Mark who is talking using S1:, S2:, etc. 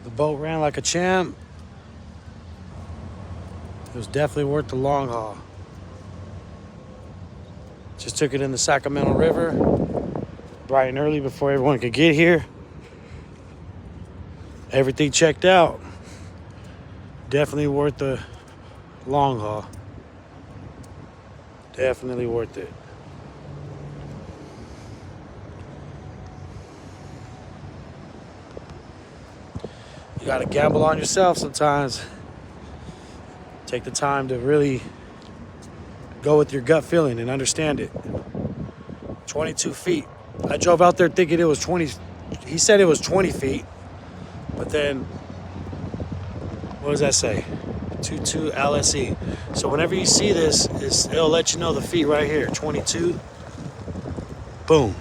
S1: The boat ran like a champ. It was definitely worth the long haul. Just took it in the Sacramento River, bright and early before everyone could get here. Everything checked out. Definitely worth the long haul. Definitely worth it. You gotta gamble on yourself sometimes. Take the time to really go with your gut feeling and understand it. 22 feet. I drove out there thinking it was 20. He said it was 20 feet. But then, what does that say? 22 LSE. So whenever you see this, it'll let you know the feet right here. 22. Boom.